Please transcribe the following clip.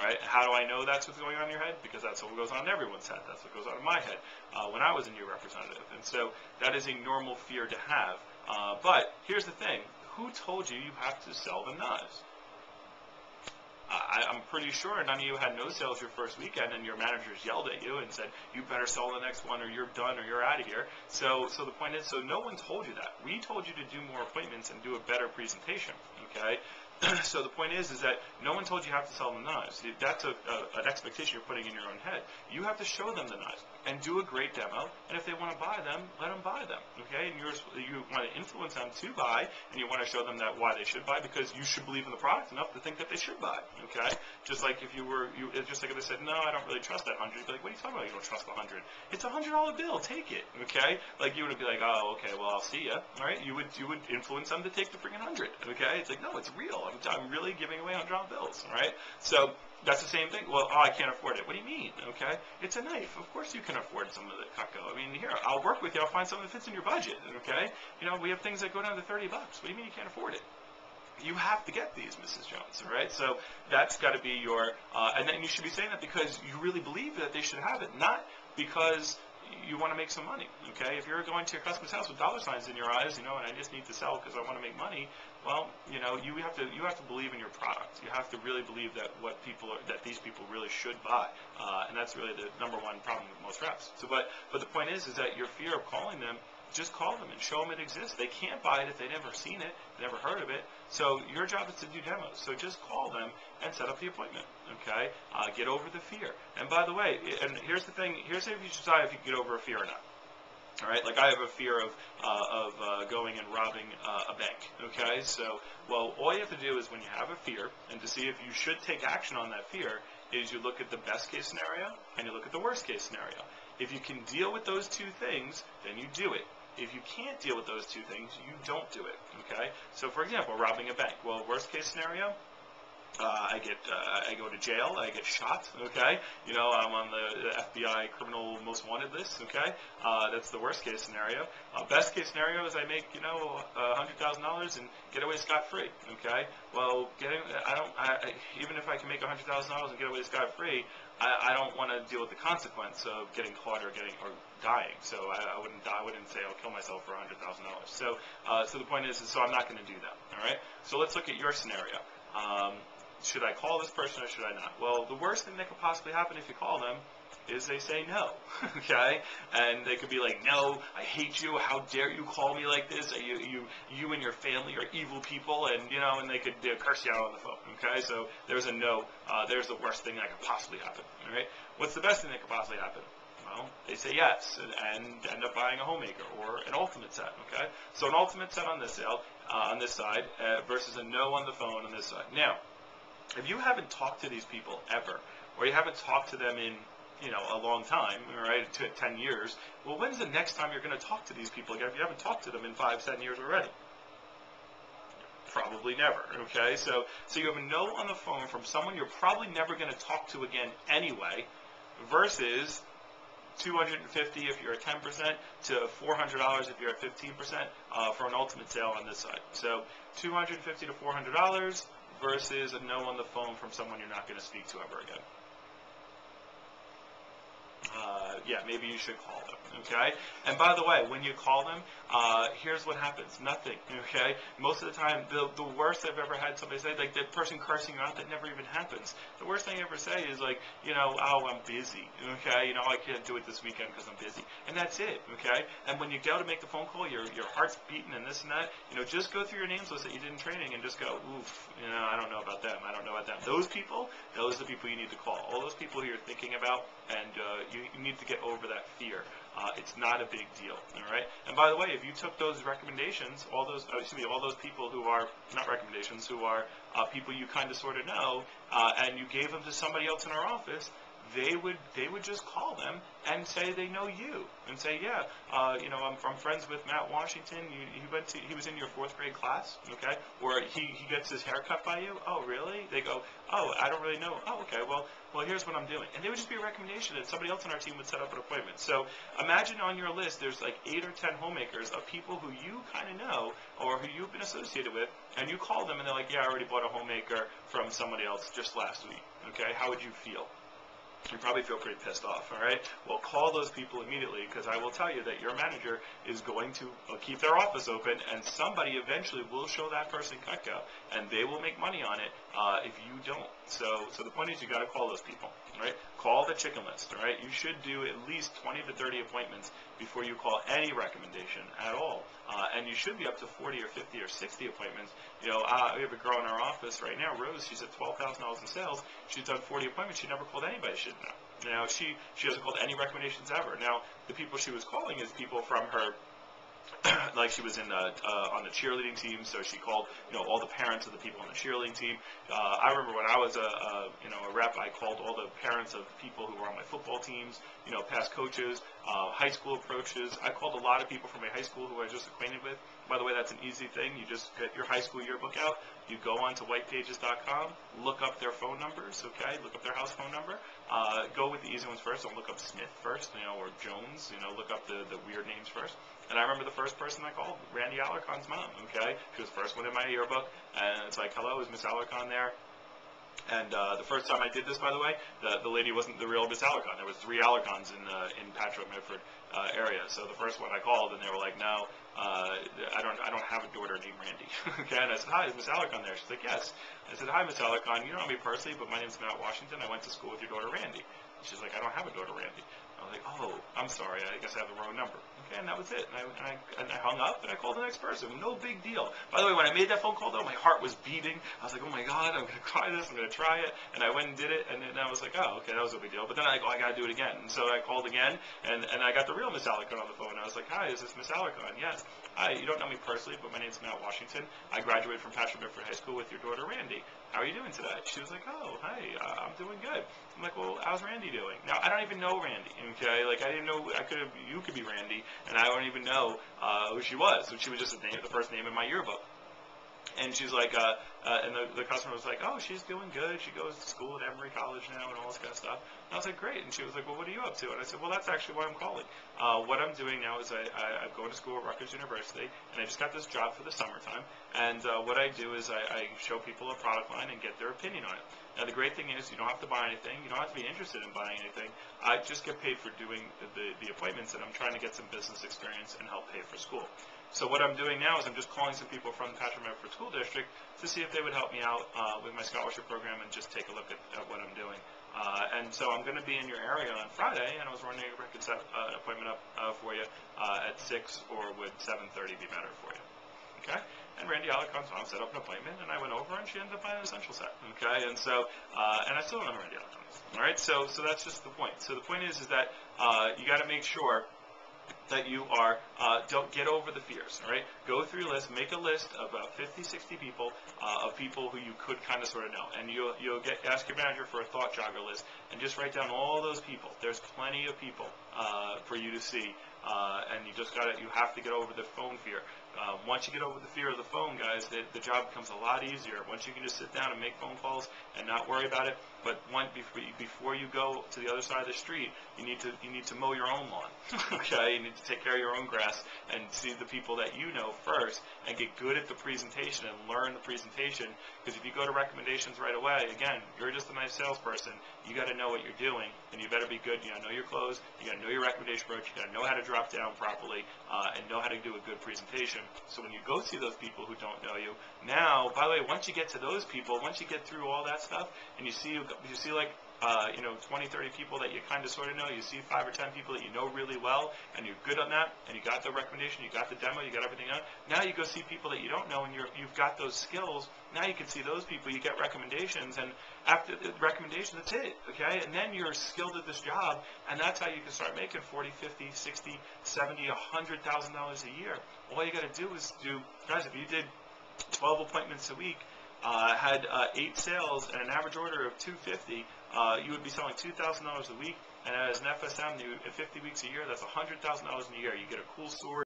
right? How do I know that's what's going on in your head? Because that's what goes on in everyone's head. That's what goes on in my head when I was a new representative. And so that is a normal fear to have. But here's the thing. Who told you you have to sell them knives? I'm pretty sure none of you had no sales your first weekend, and your managers yelled at you and said, you better sell the next one or you're done or you're out of here. So the point is, so no one told you that. We told you to do more appointments and do a better presentation, okay? So the point is that no one told you have to sell them knives. That's an expectation you're putting in your own head. You have to show them the knives and do a great demo, and if they want to buy them, let them buy them, okay? And you want to influence them to buy, and you want to show them that why they should buy, because you should believe in the product enough to think that they should buy, okay? Just like if just like if they said, no, I don't really trust that 100, you'd be like, what are you talking about? You don't trust the 100? It's a $100 bill, take it, okay? Like you would be like, oh, okay, well, I'll see ya, all right? You would influence them to take the freaking 100, okay? It's like, no, it's real. I'm really giving away $100 bills, all right? So that's the same thing. Well, I can't afford it. What do you mean? Okay, it's a knife. Of course you can afford some of the Cutco. I mean, here, I'll work with you. I'll find something that fits in your budget. Okay, we have things that go down to $30. What do you mean you can't afford it? You have to get these, Mrs. Jones, all right? So that's got to be your, and then you should be saying that because you really believe that they should have it, not because you want to make some money, okay? If you're going to your customer's house with dollar signs in your eyes, and I just need to sell because I want to make money, well, you have to believe in your product. You have to really believe that that these people really should buy, and that's really the number one problem with most reps. So, but the point is that your fear of calling them. Just call them and show them it exists. They can't buy it if they've never seen it, never heard of it. So your job is to do demos. So just call them and set up the appointment, okay? Get over the fear. And by the way, and here's the thing, here's if you decide if you can get over a fear or not. All right, like I have a fear of going and robbing a bank, okay? So, well, all you have to do is when you have a fear, and to see if you should take action on that fear, is you look at the best case scenario and you look at the worst case scenario. If you can deal with those two things, then you do it. If you can't deal with those two things, you don't do it, okay? So, for example, robbing a bank. Well, worst case scenario, I go to jail, I get shot, okay? I'm on the FBI criminal most wanted list, okay? That's the worst case scenario. Best case scenario is I make, $100,000 and get away scot-free, okay? Well, even if I can make $100,000 and get away scot-free, I don't want to deal with the consequence of getting caught or dying. So I wouldn't say I'll kill myself for $100,000. So the point is so I'm not going to do that, all right? So let's look at your scenario. Should I call this person or should I not? Well, the worst thing that could possibly happen if you call them is they say no, okay? And they could be like, no, I hate you, how dare you call me like this, you and your family are evil people, and and they could curse you out on the phone, okay? So there's a no, there's the worst thing that could possibly happen, all right? What's the best thing that could possibly happen? Well, they say yes, and end up buying a homemaker or an ultimate set, okay? So an ultimate set on this side, versus a no on the phone on this side. Now, if you haven't talked to these people ever, or you haven't talked to them in a long time, right, 10 years, well, when's the next time you're going to talk to these people again if you haven't talked to them in 5, 10 years already? Probably never, okay? So you have a no on the phone from someone you're probably never going to talk to again anyway, versus $250 if you're at 10% to $400 if you're at 15% for an ultimate sale on this side. So $250 to $400 versus a no on the phone from someone you're not going to speak to ever again. Yeah, maybe you should call them, okay? And by the way, when you call them, here's what happens. Nothing, okay? Most of the time, the worst I've ever had somebody say, like the person cursing you out, that never even happens. The worst thing I ever say is like, oh, I'm busy, okay? I can't do it this weekend because I'm busy. And that's it, okay? And when you go to make the phone call, your heart's beating and this and that, just go through your names list that you did in training and just go, oof, I don't know about them. I don't know about them. Those are the people you need to call. All those people who you're thinking about, and you need to get over that fear. It's not a big deal, all right? And by the way, if you took those recommendations, all those people who are not recommendations, who are people you kind of sort of know, and you gave them to somebody else in our office, they would just call them and say they know you and say, yeah, I'm friends with Matt Washington. He was in your 4th grade class, okay? Or he gets his hair cut by you. Oh, really? They go, oh, I don't really know. Oh, okay. Well, here's what I'm doing. And they would just be a recommendation that somebody else on our team would set up an appointment. So imagine on your list there's like 8 or 10 homemakers of people who you kind of know or who you've been associated with, and you call them and they're like, yeah, I already bought a homemaker from somebody else just last week. okay, how would you feel? You probably feel pretty pissed off, all right? Well, call those people immediately, because I will tell you that your manager is going to keep their office open, and somebody eventually will show that person Cutco, and they will make money on it if you don't. So the point is, you got to call those people, right? Call the chicken list, all right? You should do at least 20 to 30 appointments before you call any recommendation at all, and you should be up to 40 or 50 or 60 appointments. You know, we have a girl in our office right now, Rose. She's at $12,000 in sales. She's done 40 appointments. She never called anybody she didn't know. Now, she hasn't called any recommendations ever. Now, the people she was calling is people from her, like she was in on the cheerleading team, so she called, you know, all the parents of the people on the cheerleading team. I remember when I was a rep, I called all the parents of people who were on my football teams, you know, past coaches, high school approaches. I called a lot of people from my high school who I was just acquainted with. By the way, that's an easy thing. You just get your high school yearbook out. You go on to whitepages.com, look up their phone numbers, okay? Look up their house phone number. Go with the easy ones first. Don't look up Smith first, you know, or Jones. You know, look up the weird names first. And I remember the first person I called, Randy Alarcon's mom, okay? She was the first one in my yearbook. And it's like, hello, is Miss Alarcon there? And the first time I did this, by the way, the lady wasn't the real Miss Alarcon. There was 3 Alarcons in Patchogue, Medford area. So the first one I called, and they were like, no, I don't have a daughter named Randy. Okay, and I said, hi, is Miss Alarcon there? She's like, yes. I said, hi, Miss Alarcon. You don't know me personally, but my name's Matt Washington. I went to school with your daughter Randy. And she's like, I don't have a daughter Randy. I was like, oh, I'm sorry. I guess I have the wrong number. Okay, and that was it. And I hung up, and I called the next person. No big deal. By the way, when I made that phone call, though, my heart was beating. I was like, oh, my God, I'm going to try this. I'm going to try it. And I went and did it, and then I was like, oh, okay, that was no big deal. But then I go, I got to do it again. And so I called again, and I got the real Miss Alarcon on the phone. I was like, hi, is this Miss Alarcon? Yes. Hi, you don't know me personally, but my name's Matt Washington. I graduated from Patchogue, Medford High School with your daughter, Randy. How are you doing today? She was like, oh, hey, I'm doing good. I'm like, well, how's Randy doing? Now, I don't even know Randy, okay? Like, I didn't know, you could be Randy, and I don't even know who she was. So she was just the first name in my yearbook. And she's like, and the customer was like, oh, she's doing good. She goes to school at Emory College now and all this kind of stuff. And I was like, great. And she was like, well, what are you up to? And I said, well, that's actually why I'm calling. What I'm doing now is I'm going to school at Rutgers University, and I just got this job for the summertime. And what I do is I show people a product line and get their opinion on it. Now, the great thing is you don't have to buy anything. You don't have to be interested in buying anything. I just get paid for doing the appointments, and I'm trying to get some business experience and help pay for school. So what I'm doing now is I'm just calling some people from the Patchogue Medford School District to see if they would help me out with my scholarship program and just take a look at what I'm doing. And so I'm going to be in your area on Friday, and I was wondering if I could set an appointment up for you at 6, or would 7:30 be better for you? Okay? And Randy Alarcon's mom set up an appointment, and I went over, and she ended up buying an essential set. Okay? And so, and I still don't know Randy Alarcon. All right? So that's just the point. So the point is that you got to make sure that you are, don't get over the fears, all right? Go through your list, make a list of about 50, 60 people, of people who you could kind of sort of know. And you'll ask your manager for a thought jogger list, and just write down all those people. There's plenty of people for you to see, and you have to get over the phone fear. Once you get over the fear of the phone, guys, the job becomes a lot easier. Once you can just sit down and make phone calls and not worry about it. But before you go to the other side of the street, you need to mow your own lawn. Okay, you need to take care of your own grass and see the people that you know first, and get good at the presentation and learn the presentation. Because if you go to recommendations right away, again, you're just a nice salesperson. You got to know what you're doing, and you better be good. You got to know your clothes. You got to know your recommendation approach. You got to know how to drop down properly, and know how to do a good presentation. So when you go see those people who don't know you, now, by the way, once you get to those people, once you get through all that stuff, and you see like 20, 30 people that you kind of sort of know, you see 5 or 10 people that you know really well, and you're good on that, and you got the recommendation, you got the demo, you got everything on. Now you go see people that you don't know, and you've got those skills. Now you can see those people, you get recommendations, and after the recommendation, that's it, okay? And then you're skilled at this job, and that's how you can start making 40, 50, 60, 70, $100,000 a year. All you got to do is guys, if you did 12 appointments a week, had 8 sales and an average order of $250, you would be selling $2,000 a week, and as an FSM, at 50 weeks a year, that's $100,000 in a year. You get a cool sword.